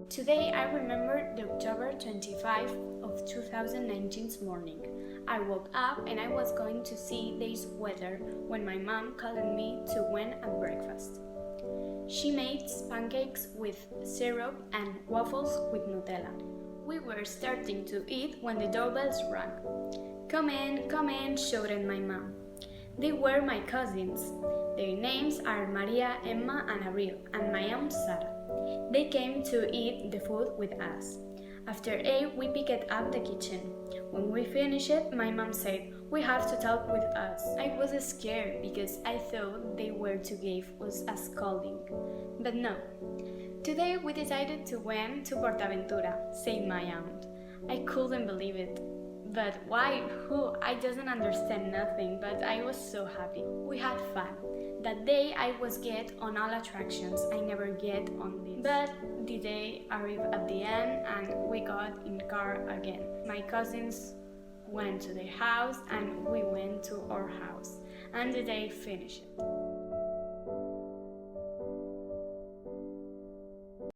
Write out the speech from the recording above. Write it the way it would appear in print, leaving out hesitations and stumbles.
Today I remember the October 25 of 2019's morning. I woke up and I was going to see this weather when my mom called me to went at breakfast. She made pancakes with syrup and waffles with Nutella. We were starting to eat when the doorbells rang. Come in, shouted my mom. They were my cousins. Their names are Maria, Emma, and Abril, and my aunt Sara. They came to eat the food with us. After 8, we picked up the kitchen. When we finished it, my mom said, "We have to talk with us." I was scared because I thought they were to give us a scolding. But no. Today we decided to went to Portaventura, said my aunt. I couldn't believe it. But why? Who? I didn't understand nothing, but I was so happy. We had fun. That day I was get on all attractions. I never get on this. But the day arrived at the end and we got in car again. My cousins went to their house and we went to our house. And the day finished.